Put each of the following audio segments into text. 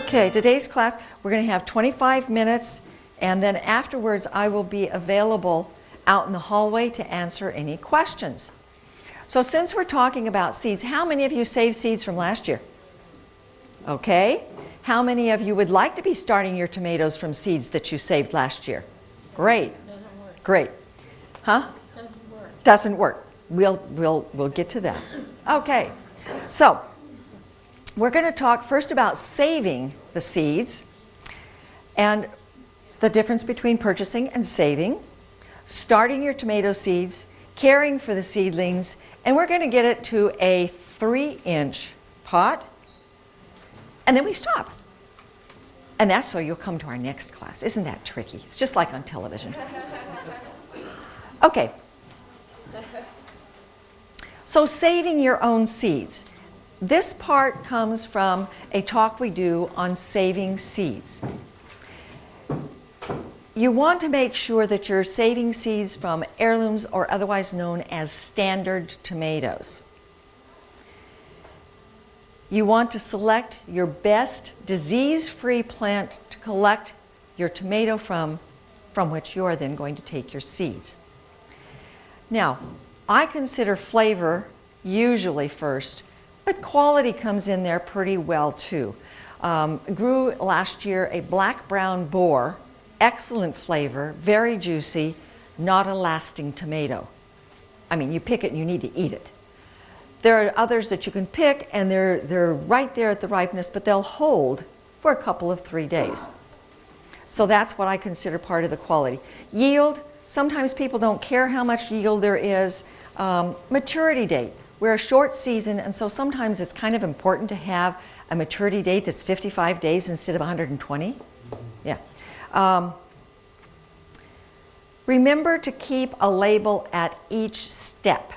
Okay, today's class, we're going to have 25 minutes, and then afterwards I will be available out in the hallway to answer any questions. So since we're talking about seeds, how many of you saved seeds from last year? Okay. How many of you would like to be starting your tomatoes from seeds that you saved last year? Great. Doesn't work. Great. Huh? Doesn't work. Doesn't work. We'll get to that. Okay. So we're going to talk first about saving the seeds and the difference between purchasing and saving, starting your tomato seeds, caring for the seedlings, and we're going to get it to a 3-inch pot, and then we stop. And that's so you'll come to our next class. Isn't that tricky? It's just like on television. Okay. So saving your own seeds. This part comes from a talk we do on saving seeds. You want to make sure that you're saving seeds from heirlooms, or otherwise known as standard tomatoes. You want to select your best disease-free plant to collect your tomato from which you are then going to take your seeds. Now, I consider flavor usually first, but quality comes in there pretty well too. Grew last year a black-brown boar, excellent flavor, very juicy, not a lasting tomato. I mean, you pick it and you need to eat it. There are others that you can pick and they're right there at the ripeness, but they'll hold for a couple of 3 days. So that's what I consider part of the quality. Yield, sometimes people don't care how much yield there is. Maturity date. We're a short season, and so sometimes it's kind of important to have a maturity date that's 55 days instead of 120. Yeah. Remember to keep a label at each step.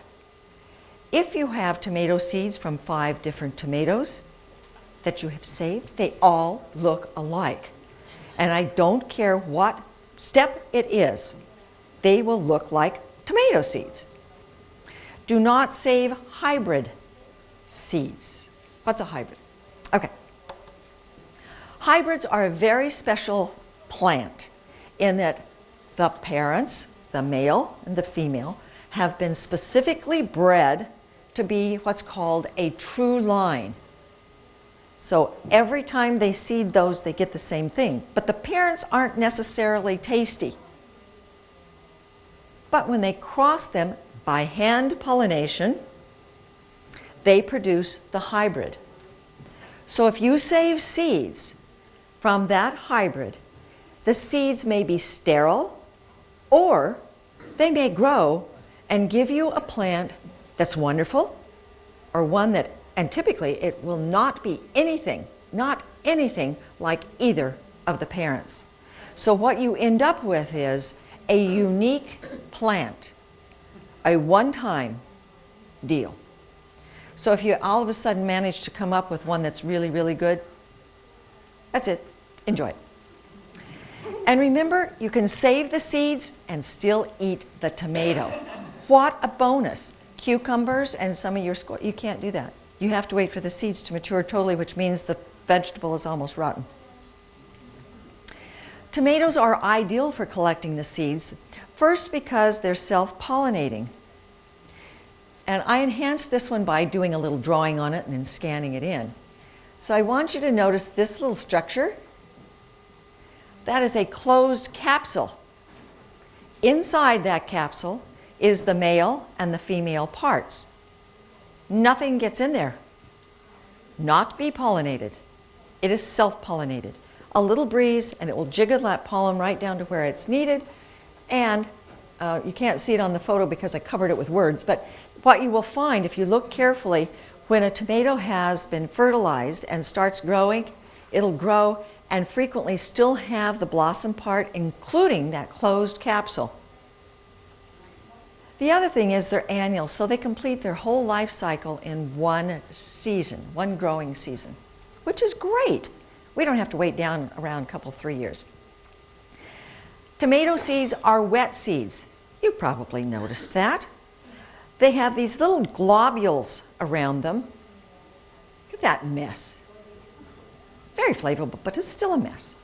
If you have tomato seeds from 5 different tomatoes that you have saved, they all look alike. And I don't care what step it is, they will look like tomato seeds. Do not save hybrid seeds. What's a hybrid? Okay. Hybrids are a very special plant in that the parents, the male and the female, have been specifically bred to be what's called a true line. So every time they seed those, they get the same thing. But the parents aren't necessarily tasty. But when they cross them by hand pollination, they produce the hybrid. So if you save seeds from that hybrid, the seeds may be sterile, or they may grow and give you a plant that's wonderful, or one that, and typically it will not be anything, not anything like either of the parents. So what you end up with is a unique plant, a one-time deal. So if you all of a sudden manage to come up with one that's really, really good, that's it. Enjoy it. And remember, you can save the seeds and still eat the tomato. What a bonus. Cucumbers and some of your you can't do that. You have to wait for the seeds to mature totally, which means the vegetable is almost rotten. Tomatoes are ideal for collecting the seeds, first because they're self-pollinating. And I enhanced this one by doing a little drawing on it and then scanning it in. So I want you to notice this little structure. That is a closed capsule. Inside that capsule is the male and the female parts. Nothing gets in there. Not bee pollinated. It is self-pollinated. A little breeze and it will jiggle that pollen right down to where it's needed, and You can't see it on the photo because I covered it with words, but what you will find if you look carefully, when a tomato has been fertilized and starts growing, it'll grow and frequently still have the blossom part, including that closed capsule. The other thing is they're annual, so they complete their whole life cycle in one season, one growing season, which is great. We don't have to wait down around a couple, 3 years. Tomato seeds are wet seeds. You probably noticed that. They have these little globules around them. Look at that mess. Very flavorful, but it's still a mess.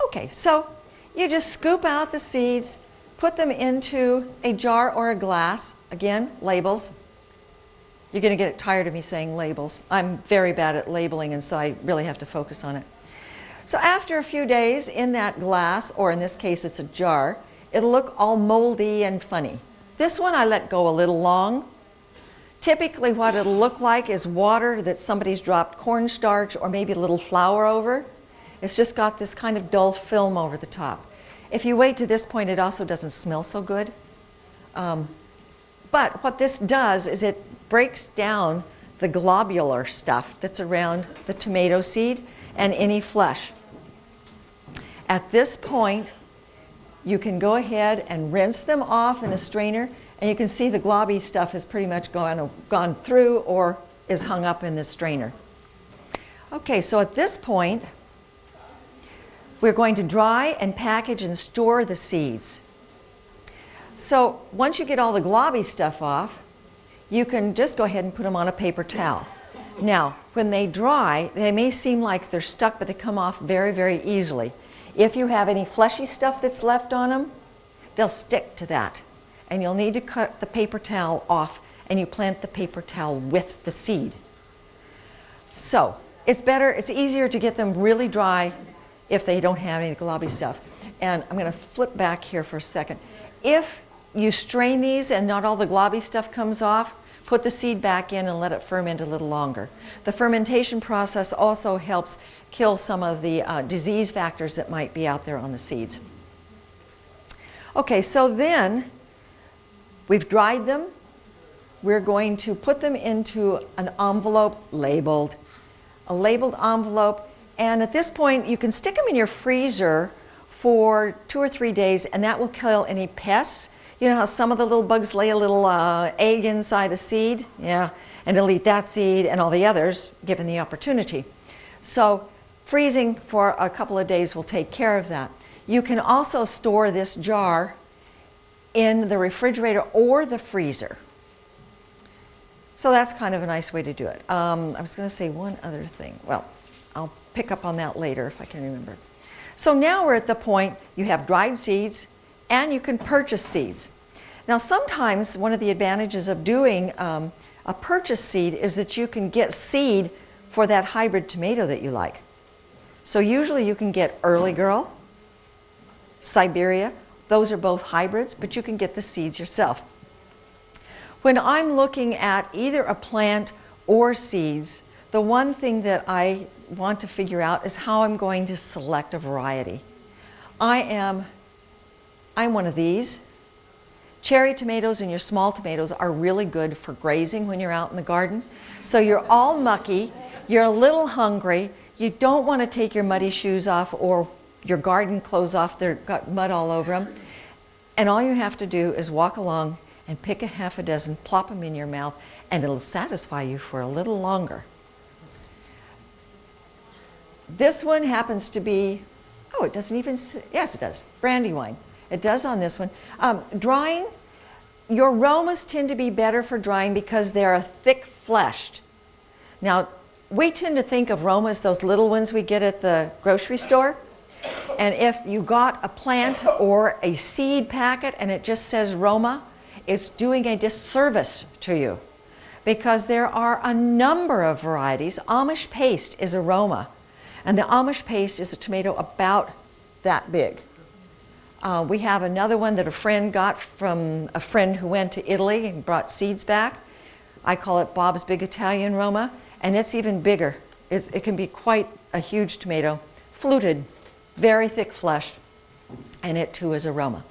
Okay, so you just scoop out the seeds, put them into a jar or a glass. Again, labels. You're going to get tired of me saying labels. I'm very bad at labeling, and so I really have to focus on it. So after a few days in that glass, or in this case it's a jar, it'll look all moldy and funny. This one I let go a little long. Typically what it'll look like is water that somebody's dropped cornstarch or maybe a little flour over. It's just got this kind of dull film over the top. If you wait to this point, it also doesn't smell so good. But what this does is it breaks down the globular stuff that's around the tomato seed and any flesh. At this point, you can go ahead and rinse them off in a strainer, and you can see the globby stuff has pretty much gone through or is hung up in the strainer. Okay, so at this point, we're going to dry and package and store the seeds. So once you get all the globby stuff off, you can just go ahead and put them on a paper towel. Now, when they dry, they may seem like they're stuck, but they come off very, very easily. If you have any fleshy stuff that's left on them, they'll stick to that. And you'll need to cut the paper towel off, and you plant the paper towel with the seed. So it's easier to get them really dry if they don't have any globby stuff. And I'm going to flip back here for a second. If you strain these and not all the globby stuff comes off, put the seed back in and let it ferment a little longer. The fermentation process also helps kill some of the disease factors that might be out there on the seeds. Okay, so then we've dried them. We're going to put them into an envelope labeled, a labeled envelope, and at this point you can stick them in your freezer for 2 or 3 days, and that will kill any pests. You know how some of the little bugs lay a little egg inside a seed? Yeah, and it'll eat that seed and all the others, given the opportunity. So freezing for a couple of days will take care of that. You can also store this jar in the refrigerator or the freezer. So that's kind of a nice way to do it. I was going to say one other thing. Well, I'll pick up on that later if I can remember. So now we're at the point you have dried seeds, and you can purchase seeds. Now sometimes one of the advantages of doing a purchase seed is that you can get seed for that hybrid tomato that you like. So usually you can get Early Girl, Siberia. Those are both hybrids, but you can get the seeds yourself. When I'm looking at either a plant or seeds, the one thing that I want to figure out is how I'm going to select a variety. I'm one of these. Cherry tomatoes and your small tomatoes are really good for grazing when you're out in the garden. So you're all mucky, you're a little hungry, you don't want to take your muddy shoes off or your garden clothes off, they've got mud all over them. And all you have to do is walk along and pick a half a dozen, plop them in your mouth, and it'll satisfy you for a little longer. This one happens to be, oh, it doesn't even, yes it does, Brandywine. It does on this one. Drying, your aromas tend to be better for drying because they're thick-fleshed. Now, we tend to think of Roma as those little ones we get at the grocery store. And if you got a plant or a seed packet and it just says Roma, it's doing a disservice to you because there are a number of varieties. Amish paste is a Roma, and the Amish paste is a tomato about that big. We have another one that a friend got from a friend who went to Italy and brought seeds back. I call it Bob's Big Italian Roma, and it's even bigger. It can be quite a huge tomato, fluted, very thick fleshed, and it too is a Roma.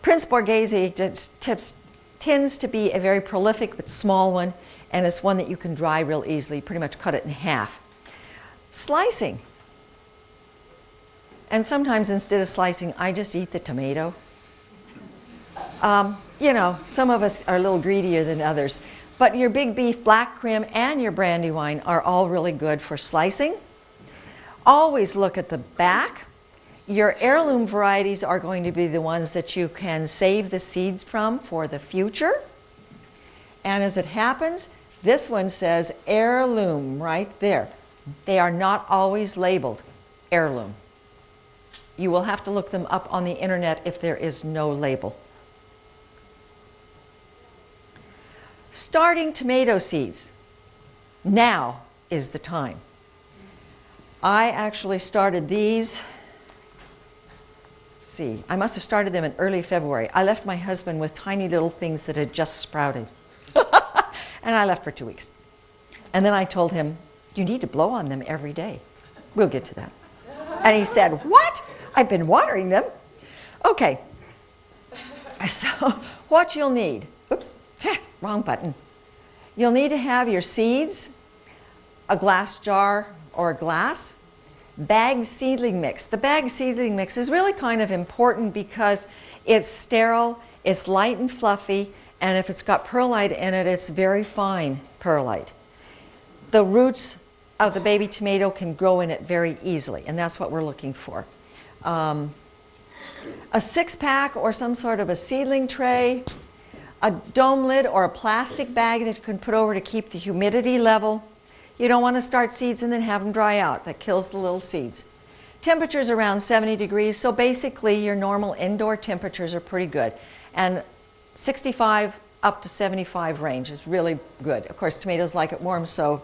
Prince Borghese tends to be a very prolific but small one, and it's one that you can dry real easily. Pretty much cut it in half. Slicing. And sometimes instead of slicing, I just eat the tomato. You know, some of us are a little greedier than others. But your big beef, black crim, and your brandywine are all really good for slicing. Always look at the back. Your heirloom varieties are going to be the ones that you can save the seeds from for the future. And as it happens, this one says heirloom right there. They are not always labeled heirloom. You will have to look them up on the internet if there is no label. Starting tomato seeds. Now is the time. I actually started these, let's see, I must have started them in early February. I left my husband with tiny little things that had just sprouted. And I left for 2 weeks. And then I told him, you need to blow on them every day. We'll get to that. And he said, what? I've been watering them. Okay. So what you'll need, oops, wrong button. You'll need to have your seeds, a glass jar or a glass, bagged seedling mix. The bagged seedling mix is really kind of important because it's sterile, it's light and fluffy, and if it's got perlite in it, it's very fine perlite. The roots of the baby tomato can grow in it very easily, and that's what we're looking for. A 6-pack or some sort of a seedling tray, a dome lid or a plastic bag that you can put over to keep the humidity level. You don't want to start seeds and then have them dry out. That kills the little seeds. Temperatures around 70 degrees, so basically your normal indoor temperatures are pretty good. And 65 up to 75 range is really good. Of course, tomatoes like it warm, so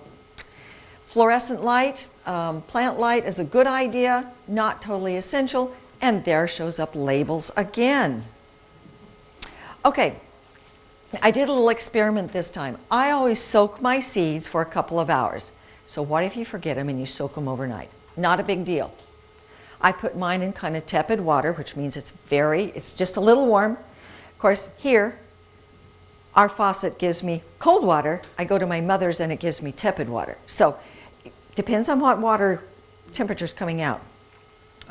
fluorescent light, plant light is a good idea, not totally essential. And there shows up labels again. Okay, I did a little experiment this time. I always soak my seeds for a couple of hours. So what if you forget them and you soak them overnight? Not a big deal. I put mine in kind of tepid water, which means it's just a little warm. Of course, here, our faucet gives me cold water. I go to my mother's and it gives me tepid water. So it depends on what water temperature is coming out.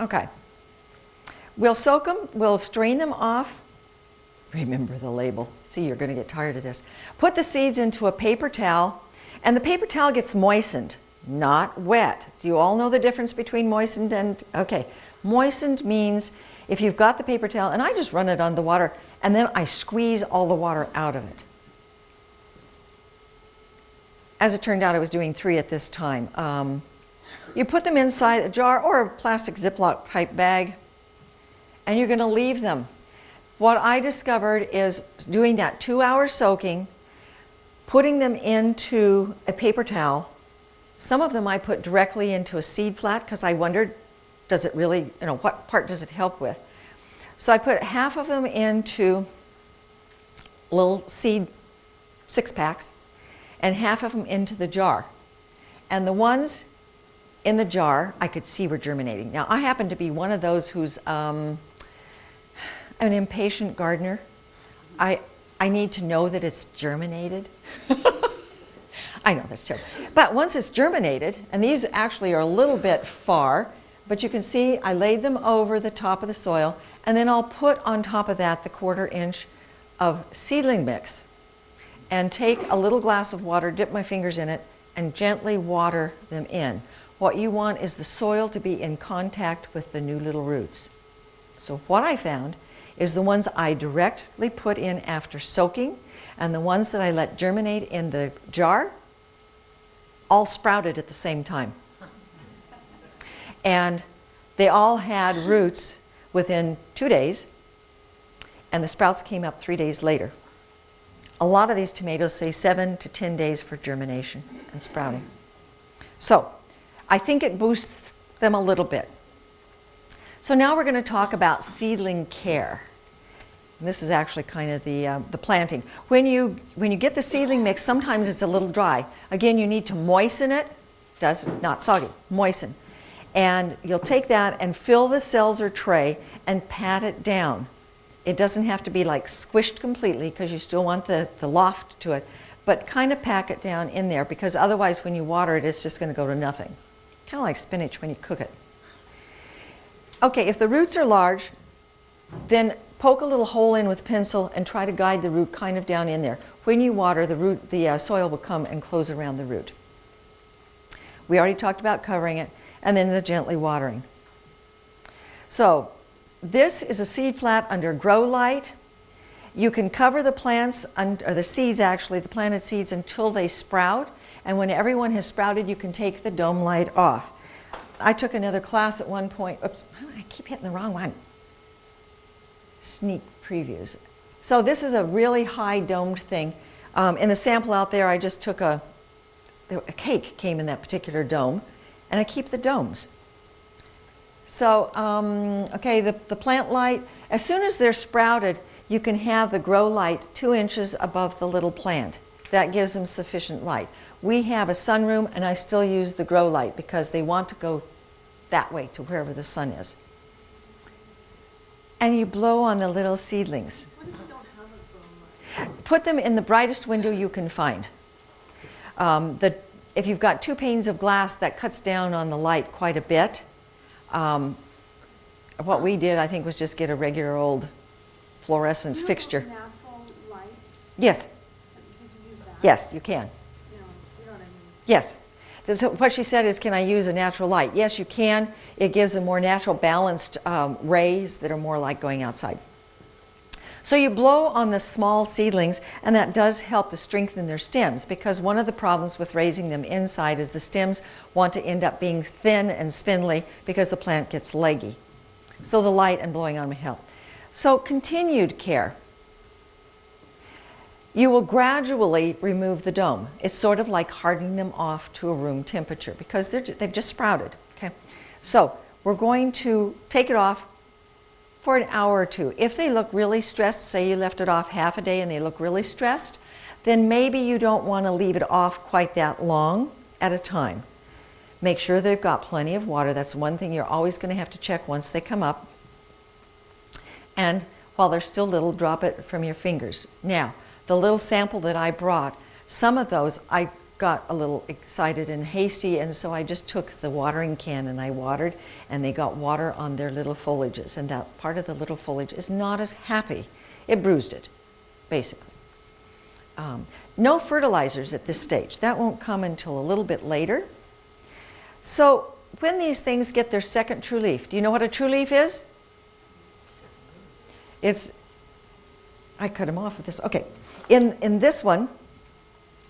Okay. We'll soak them, we'll strain them off. Remember the label. See, you're going to get tired of this. Put the seeds into a paper towel, and the paper towel gets moistened, not wet. Do you all know the difference between moistened and, okay. Moistened means if you've got the paper towel, and I just run it on the water, and then I squeeze all the water out of it. As it turned out, I was doing 3 at this time. You put them inside a jar or a plastic Ziploc type bag, and you're going to leave them. What I discovered is doing that 2-hour soaking, putting them into a paper towel. Some of them I put directly into a seed flat because I wondered, does it really, what part does it help with? So I put half of them into little seed 6-packs and half of them into the jar. And the ones in the jar I could see were germinating. Now I happen to be one of those who's an impatient gardener. I need to know that it's germinated. I know that's terrible. But once it's germinated, and these actually are a little bit far, but you can see I laid them over the top of the soil, and then I'll put on top of that the 1/4 inch of seedling mix and take a little glass of water, dip my fingers in it, and gently water them in. What you want is the soil to be in contact with the new little roots. So what I found is the ones I directly put in after soaking and the ones that I let germinate in the jar all sprouted at the same time. And they all had roots within 2 days, and the sprouts came up 3 days later. A lot of these tomatoes say 7 to 10 days for germination and sprouting. So I think it boosts them a little bit. So now we're going to talk about seedling care. And this is actually kind of the planting. When you get the seedling mix, sometimes it's a little dry. Again, you need to moisten it. Not soggy, moisten. And you'll take that and fill the seltzer tray and pat it down. It doesn't have to be like squished completely because you still want the loft to it, but kind of pack it down in there because otherwise when you water it, it's just going to go to nothing. Kind of like spinach when you cook it. Okay, if the roots are large, then poke a little hole in with a pencil and try to guide the root kind of down in there. When you water, the soil will come and close around the root. We already talked about covering it and then the gently watering. So this is a seed flat under grow light. You can cover the plants, or the seeds actually, the planted seeds until they sprout. And when everyone has sprouted, you can take the dome light off. I took another class at one point. Oops, I keep hitting the wrong one. Sneak previews. So this is a really high domed thing. In the sample out there, I just took a cake came in that particular dome, and I keep the domes. So, okay, the plant light, as soon as they're sprouted, you can have the grow light 2 inches above the little plant. That gives them sufficient light. We have a sunroom, and I still use the grow light because they want to go that way to wherever the sun is. And you blow on the little seedlings. What if you don't have a grow light? Put them in the brightest window you can find. If you've got 2 panes of glass, that cuts down on the light quite a bit. What we did, I think, was just get a regular old fluorescent fixture. Natural light? Yes. Can you use that? Yes, you can. You know what I mean? Yes. So what she said is, can I use a natural light? Yes, you can. It gives a more natural balanced rays that are more like going outside. So you blow on the small seedlings, and that does help to strengthen their stems, because one of the problems with raising them inside is the stems want to end up being thin and spindly because the plant gets leggy. So the light and blowing on will help. So continued care. You will gradually remove the dome. It's sort of like hardening them off to a room temperature because they've just sprouted. Okay, so we're going to take it off for an hour or 2. If they look really stressed, say you left it off half a day and they look really stressed, then maybe you don't want to leave it off quite that long at a time. Make sure they've got plenty of water. That's one thing you're always going to have to check once they come up. And while they're still little, drop it from your fingers. Now, the little sample that I brought, some of those I got a little excited and hasty, and so I just took the watering can and I watered, and they got water on their little foliages, and that part of the little foliage is not as happy. It bruised it, basically. No fertilizers at this stage. That won't come until a little bit later. So when these things get their second true leaf, do you know what a true leaf is? I cut them off with this. Okay, in this one,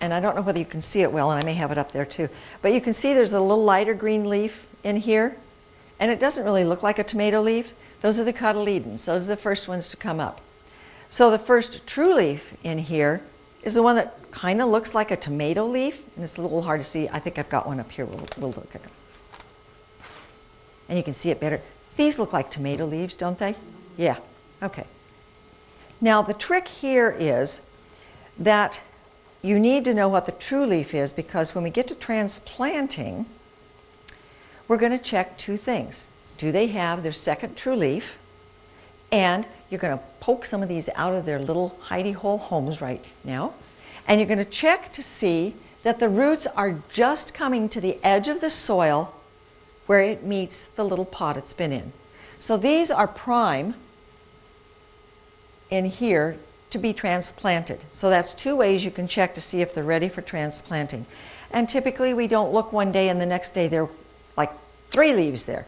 and I don't know whether you can see it well, and I may have it up there too, but you can see there's a little lighter green leaf in here, and it doesn't really look like a tomato leaf. Those are the cotyledons. Those are the first ones to come up. So the first true leaf in here is the one that kind of looks like a tomato leaf, and it's a little hard to see. I think I've got one up here. We'll look at it. And you can see it better. These look like tomato leaves, don't they? Yeah, okay. Now the trick here is that you need to know what the true leaf is, because when we get to transplanting, we're going to check 2 things. Do they have their second true leaf? And you're going to poke some of these out of their little hidey hole homes right now. And you're going to check to see that the roots are just coming to the edge of the soil where it meets the little pot it's been in. So these are prime in here to be transplanted. So that's 2 ways you can check to see if they're ready for transplanting. And typically we don't look one day and the next day there are like 3 leaves there.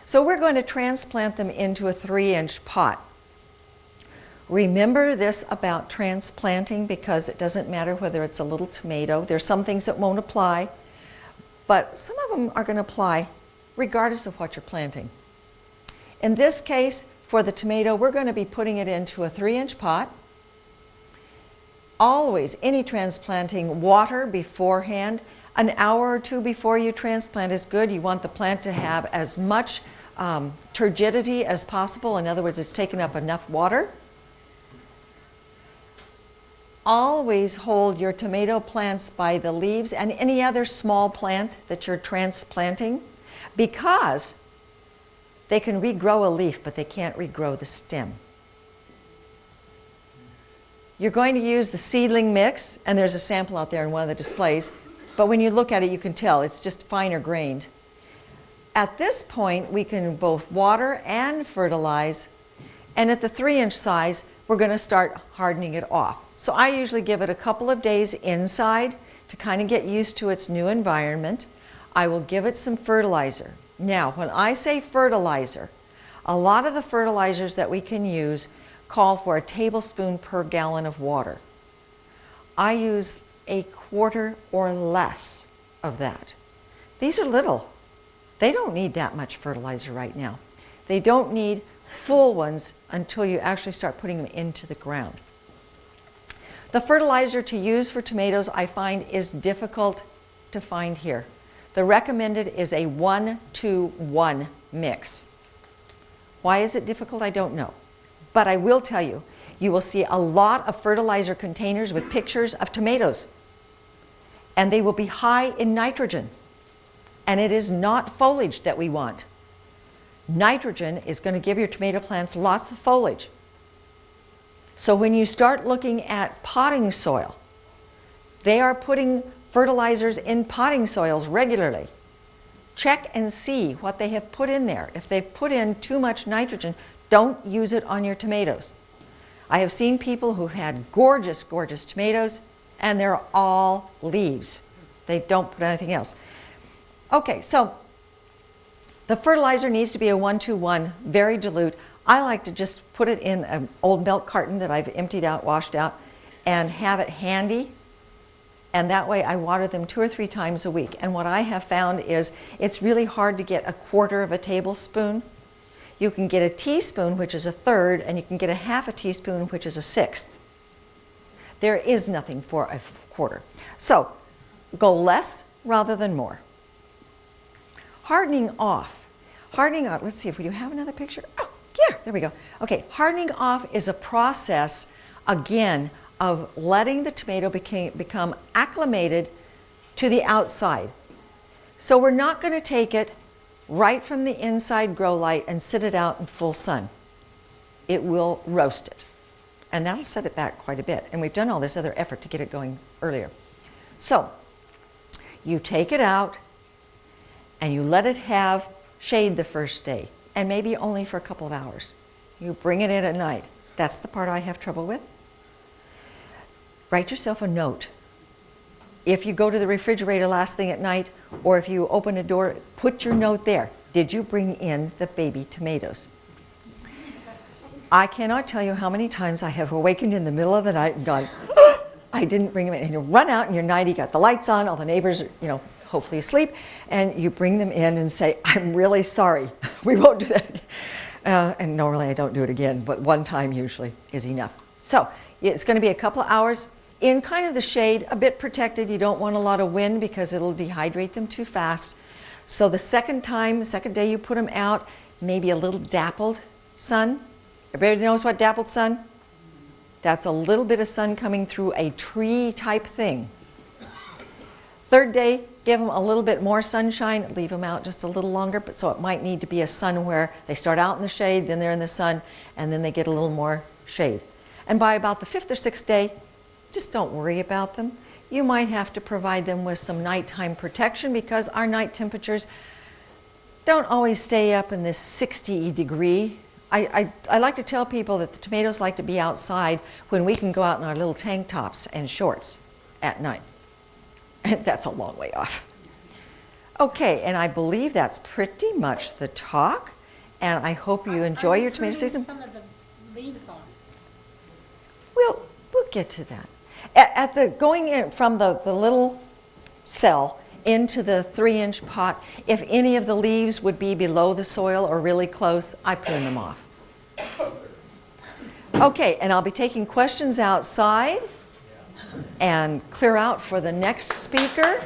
So we're going to transplant them into a 3-inch pot. Remember this about transplanting, because it doesn't matter whether it's a little tomato. There's some things that won't apply, but some of them are going to apply regardless of what you're planting. In this case, for the tomato, we're going to be putting it into a 3-inch pot. Always, any transplanting, water beforehand. An hour or 2 before you transplant is good. You want the plant to have as much turgidity as possible. In other words, it's taken up enough water. Always hold your tomato plants by the leaves and any other small plant that you're transplanting, because They can regrow a leaf, but they can't regrow the stem. You're going to use the seedling mix, and there's a sample out there in one of the displays, but when you look at it, you can tell it's just finer grained. At this point, we can both water and fertilize, and at the 3-inch size, we're going to start hardening it off. So I usually give it a couple of days inside to kind of get used to its new environment. I will give it some fertilizer. Now, when I say fertilizer, a lot of the fertilizers that we can use call for a tablespoon per gallon of water. I use a quarter or less of that. These are little. They don't need that much fertilizer right now. They don't need full ones until you actually start putting them into the ground. The fertilizer to use for tomatoes, I find, is difficult to find here. The recommended is a 1-to-1 mix. Why is it difficult? I don't know. But I will tell you, you will see a lot of fertilizer containers with pictures of tomatoes. And they will be high in nitrogen. And it is not foliage that we want. Nitrogen is going to give your tomato plants lots of foliage. So when you start looking at potting soil, they are putting fertilizers in potting soils regularly. Check and see what they have put in there. If they've put in too much nitrogen, don't use it on your tomatoes. I have seen people who've had gorgeous, gorgeous tomatoes, and they're all leaves. They don't put anything else. Okay, so the fertilizer needs to be a 1-to-1, very dilute. I like to just put it in an old milk carton that I've emptied out, washed out, and have it handy. And that way I water them 2 or 3 times a week. And what I have found is it's really hard to get a quarter of a tablespoon. You can get a teaspoon, which is a third, and you can get a half a teaspoon, which is a sixth. There is nothing for a quarter. So go less rather than more. Hardening off. Hardening off, let's see if we do have another picture. Oh, yeah, there we go. Okay, hardening off is a process, again, of letting the tomato become acclimated to the outside. So we're not going to take it right from the inside grow light and sit it out in full sun. It will roast it. And that'll set it back quite a bit. And we've done all this other effort to get it going earlier. So you take it out and you let it have shade the first day, and maybe only for a couple of hours. You bring it in at night. That's the part I have trouble with. Write yourself a note. If you go to the refrigerator last thing at night, or if you open a door, put your note there. Did you bring in the baby tomatoes? I cannot tell you how many times I have awakened in the middle of the night and gone, I didn't bring them in. And you run out in your night, you got the lights on, all the neighbors are, hopefully asleep, and you bring them in and say, I'm really sorry. We won't do that. And normally I don't do it again, but one time usually is enough. So it's going to be a couple of hours in kind of the shade, a bit protected. You don't want a lot of wind because it'll dehydrate them too fast. So the second day you put them out, maybe a little dappled sun. Everybody knows what dappled sun? That's a little bit of sun coming through a tree type thing. Third day, give them a little bit more sunshine, leave them out just a little longer, but so it might need to be a sun where they start out in the shade, then they're in the sun, and then they get a little more shade. And by about the 5th or 6th day, just don't worry about them. You might have to provide them with some nighttime protection because our night temperatures don't always stay up in this 60 degree. I like to tell people that the tomatoes like to be outside when we can go out in our little tank tops and shorts at night. And that's a long way off. Okay, and I believe that's pretty much the talk. And I hope you enjoy your tomato season. Some of the leaves on. We'll get to that. Going in from the little cell into the 3-inch pot, if any of the leaves would be below the soil or really close, I prune them off. Okay, and I'll be taking questions outside and clear out for the next speaker.